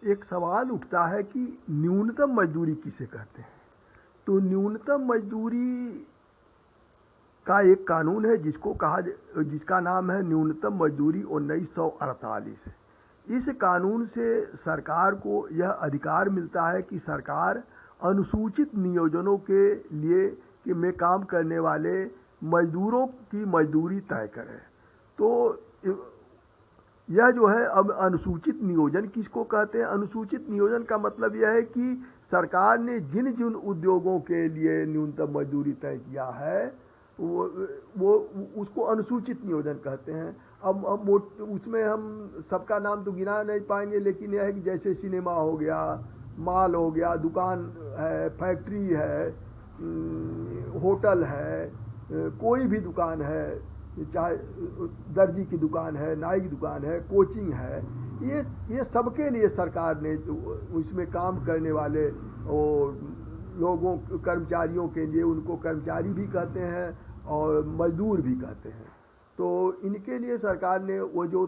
एक सवाल उठता है कि न्यूनतम मजदूरी किसे कहते हैं। तो न्यूनतम मजदूरी का एक कानून है जिसका नाम है न्यूनतम मजदूरी 1948। इस कानून से सरकार को यह अधिकार मिलता है कि सरकार अनुसूचित नियोजनों के लिए कि में काम करने वाले मजदूरों की मजदूरी तय करे। तो यह जो है, अब अनुसूचित नियोजन किसको कहते हैं? अनुसूचित नियोजन का मतलब यह है कि सरकार ने जिन जिन उद्योगों के लिए न्यूनतम मजदूरी तय किया है वो उसको अनुसूचित नियोजन कहते हैं। अब उसमें हम सबका नाम तो गिना नहीं पाएंगे, लेकिन यह है कि जैसे सिनेमा हो गया, मॉल हो गया, दुकान है, फैक्ट्री है, होटल है, कोई भी दुकान है, चाहे दर्जी की दुकान है, नाई की दुकान है, कोचिंग है, ये सबके लिए सरकार ने इसमें काम करने वाले और लोगों कर्मचारियों के लिए उनको कर्मचारी भी कहते हैं और मजदूर भी कहते हैं। तो इनके लिए सरकार ने वो जो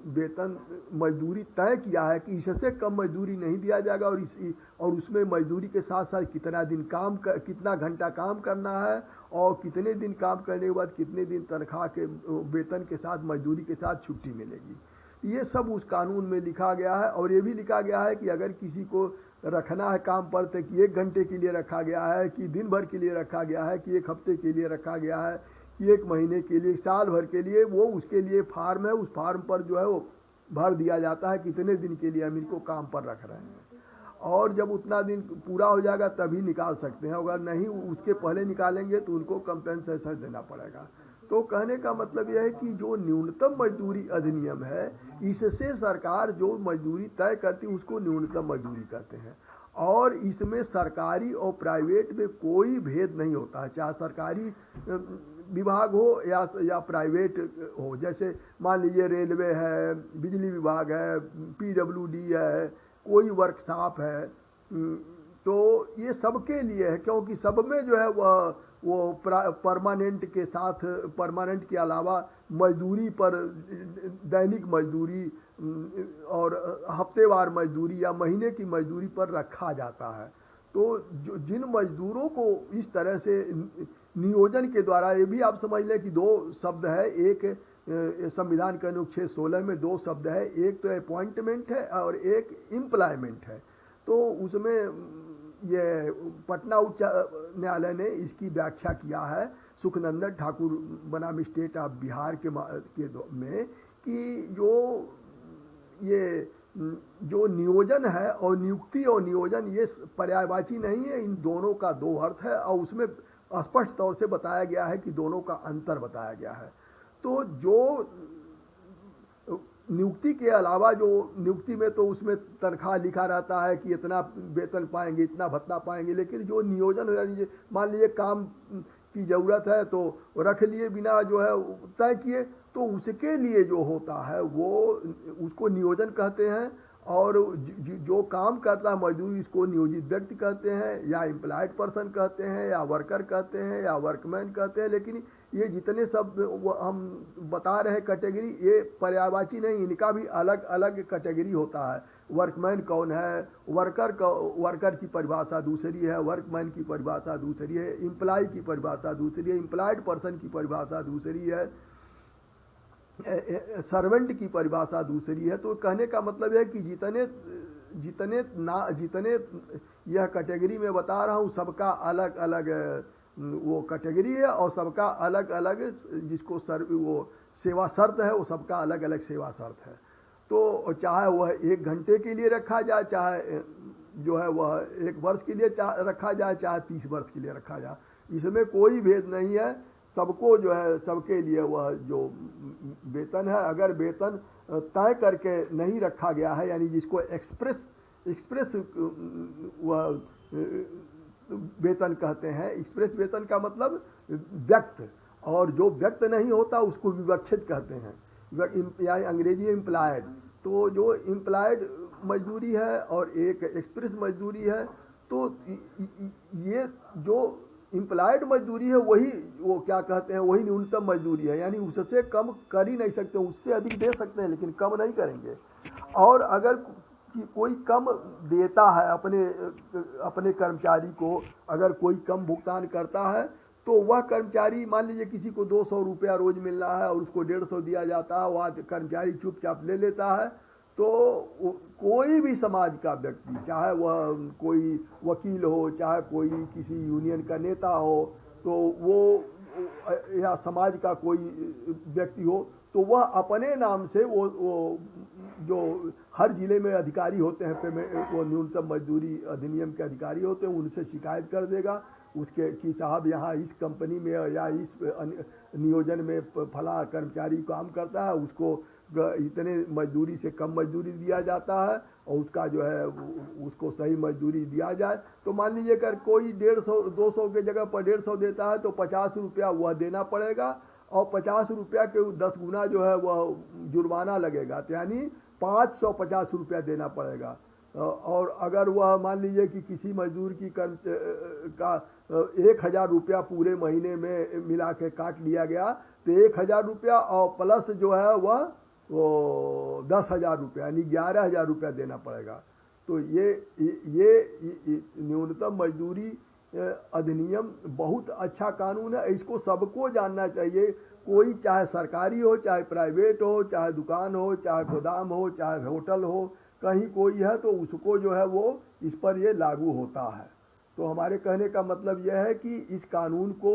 वेतन मजदूरी तय किया है कि इससे कम मजदूरी नहीं दिया जाएगा और उसमें मजदूरी के साथ साथ कितना घंटा काम करना है और कितने दिन काम करने के बाद कितने दिन तनख्वाह के वेतन के साथ मजदूरी के साथ छुट्टी मिलेगी। ये सब उस कानून में लिखा गया है। और ये भी लिखा गया है कि अगर किसी को रखना है काम पर तो कि 1 घंटे के लिए रखा गया है, कि दिन भर के लिए रखा गया है, कि 1 हफ्ते के लिए रखा गया है, कि 1 महीने के लिए, साल भर के लिए, वो उसके लिए फार्म है। उस फार्म पर जो है वो भर दिया जाता है कितने दिन के लिए हम इनको काम पर रख रहे हैं, और जब उतना दिन पूरा हो जाएगा तभी निकाल सकते हैं। अगर नहीं उसके पहले निकालेंगे तो उनको कंपेंसेशन देना पड़ेगा। तो कहने का मतलब यह है कि जो न्यूनतम मजदूरी अधिनियम है, इससे सरकार जो मजदूरी तय करती है उसको न्यूनतम मजदूरी कहते हैं। और इसमें सरकारी और प्राइवेट में कोई भेद नहीं होता है, चाहे सरकारी विभाग हो या प्राइवेट हो। जैसे मान लीजिए रेलवे है, बिजली विभाग है, PWD है, कोई वर्कशॉप है, तो ये सबके लिए है, क्योंकि सब में जो है वो परमानेंट के अलावा मजदूरी पर दैनिक मजदूरी और हफ्तेवार मजदूरी या महीने की मजदूरी पर रखा जाता है। तो जिन मजदूरों को इस तरह से नियोजन के द्वारा, ये भी आप समझ लें कि 2 शब्द है, एक संविधान के अनुच्छेद 16 में 2 शब्द है, एक तो अपॉइंटमेंट है और एक एम्प्लॉयमेंट है। तो उसमें ये पटना उच्च न्यायालय ने इसकी व्याख्या किया है, सुखनंदन ठाकुर बनाम स्टेट ऑफ बिहार के में, कि जो नियोजन है और नियुक्ति और नियोजन ये पर्यायवाची नहीं है, इन दोनों का 2 अर्थ है और उसमें स्पष्ट तौर से बताया गया है कि दोनों का अंतर बताया गया है। तो जो नियुक्ति के अलावा, जो नियुक्ति में तो उसमें तनख्वाह लिखा रहता है कि इतना वेतन पाएंगे, इतना भत्ता पाएंगे, लेकिन जो नियोजन है, मान लीजिए काम की ज़रूरत है तो रख लिए बिना जो है तय किए, तो उसके लिए जो होता है वो उसको नियोजन कहते हैं। और जो काम करता है मजदूर, इसको नियोजित व्यक्ति कहते हैं या एम्प्लॉयड पर्सन कहते हैं या वर्कर कहते हैं या वर्कमैन कहते हैं। लेकिन ये जितने शब्द हम बता रहे हैं कैटेगरी, ये पर्यायवाची नहीं, इनका भी अलग अलग कैटेगरी होता है। वर्कमैन कौन है, वर्कर की परिभाषा दूसरी है, वर्कमैन की परिभाषा दूसरी है, एम्प्लॉय की परिभाषा दूसरी है, एम्प्लॉयड पर्सन की परिभाषा दूसरी है, सर्वेंट की परिभाषा दूसरी है। तो कहने का मतलब है कि जितने यह कैटेगरी में बता रहा हूँ, सबका अलग अलग वो कैटेगरी है और सबका अलग अलग जिसको वो सेवा शर्त है, वो सबका अलग अलग सेवा शर्त है। तो चाहे वह 1 घंटे के लिए रखा जाए, चाहे जो है वह 1 वर्ष के लिए रखा जाए, चाहे 30 वर्ष के लिए रखा जाए, इसमें कोई भेद नहीं है। सबको जो है, सबके लिए वह जो वेतन है, अगर वेतन तय करके नहीं रखा गया है, यानी जिसको एक्सप्रेस वह वेतन कहते हैं। एक्सप्रेस वेतन का मतलब व्यक्त, और जो व्यक्त नहीं होता उसको विवक्षित कहते हैं, यानी अंग्रेजी एम्प्लॉयड। तो जो एम्प्लॉयड मजदूरी है और एक एक्सप्रेस मजदूरी है, तो ये जो एम्प्लॉयड मजदूरी है वही वो क्या कहते हैं, वही न्यूनतम मजदूरी है, यानी उससे कम कर ही नहीं सकते, उससे अधिक दे सकते हैं लेकिन कम नहीं करेंगे। और अगर कि कोई कम देता है अपने कर्मचारी को, अगर कोई कम भुगतान करता है तो वह कर्मचारी, मान लीजिए किसी को 200 रुपया रोज मिल रहा है और उसको 150 दिया जाता है, वह कर्मचारी चुपचाप ले लेता है, तो कोई भी समाज का व्यक्ति, चाहे वह कोई वकील हो, चाहे कोई किसी यूनियन का नेता हो, तो वो या समाज का कोई व्यक्ति हो, तो वह अपने नाम से वो जो हर जिले में अधिकारी होते हैं पेमेंट, वो न्यूनतम मजदूरी अधिनियम के अधिकारी होते हैं, उनसे शिकायत कर देगा उसके कि साहब यहाँ इस कंपनी में या इस नियोजन में फला कर्मचारी काम करता है, उसको इतने मजदूरी से कम मजदूरी दिया जाता है और उसका जो है उसको सही मजदूरी दिया जाए। तो मान लीजिए अगर कोई 150 200 के जगह पर 150 देता है तो 50 रुपया वह देना पड़ेगा और 50 रुपया के 10 गुना जो है वह जुर्माना लगेगा, तो यानी 550 रुपया देना पड़ेगा। और अगर वह मान लीजिए कि किसी मजदूर की का 1000 रुपया पूरे महीने में मिला के काट लिया गया, तो 1000 रुपया और प्लस जो है वह 10,000 रुपया यानी 11,000 रुपया देना पड़ेगा। तो ये न्यूनतम मजदूरी अधिनियम बहुत अच्छा कानून है, इसको सबको जानना चाहिए। कोई चाहे सरकारी हो, चाहे प्राइवेट हो, चाहे दुकान हो, चाहे गोदाम हो, चाहे होटल हो, कहीं कोई है तो उसको जो है वो इस पर ये लागू होता है। तो हमारे कहने का मतलब यह है कि इस कानून को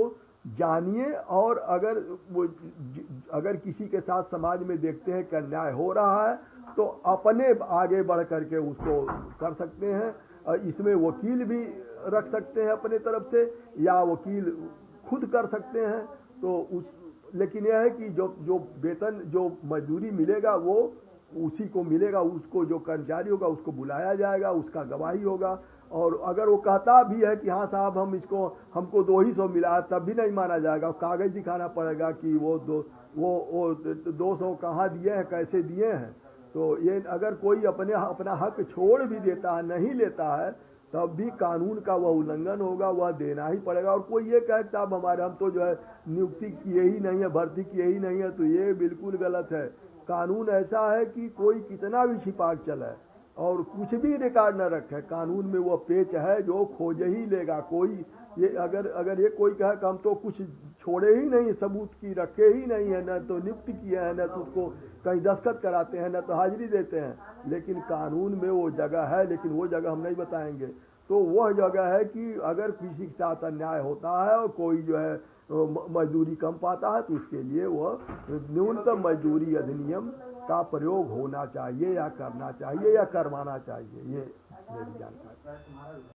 जानिए, और अगर किसी के साथ समाज में देखते हैं कि अन्याय हो रहा है तो अपने आगे बढ़ करके उसको कर सकते हैं। इसमें वकील भी रख सकते हैं अपने तरफ से, या वकील खुद कर सकते हैं। तो लेकिन यह है कि जो वेतन, जो मजदूरी मिलेगा वो उसी को मिलेगा, उसको जो कर्मचारी होगा उसको बुलाया जाएगा, उसका गवाही होगा। और अगर वो कहता भी है कि हाँ साहब हमको 200 मिला है, तब भी नहीं माना जाएगा, कागज दिखाना पड़ेगा कि वो 200 कहाँ दिए हैं, कैसे दिए हैं। तो ये अगर कोई अपना हक छोड़ भी देता है, नहीं लेता है, तब भी कानून का वह उल्लंघन होगा, वह देना ही पड़ेगा। और कोई ये कहे साहब हम तो जो है नियुक्ति किए ही नहीं है, भर्ती किए ही नहीं है, तो ये बिल्कुल गलत है। कानून ऐसा है कि कोई कितना भी छिपा चले और कुछ भी रिकॉर्ड न रखे, कानून में वो पेच है जो खोज ही लेगा। कोई ये अगर ये कोई कहे कि हम तो कुछ छोड़े ही नहीं, सबूत की रखे ही नहीं है, न तो नियुक्ति किए हैं, न तो उसको कहीं दस्तखत कराते हैं, न तो हाजिरी देते हैं, लेकिन कानून में वो जगह है, लेकिन वो जगह हम नहीं बताएंगे। तो वह जगह है कि अगर किसी के साथ अन्याय होता है और कोई जो है मजदूरी कम पाता है, तो उसके लिए वह न्यूनतम मजदूरी अधिनियम का प्रयोग होना चाहिए या करना चाहिए या करवाना चाहिए। ये मेरी जानकारी।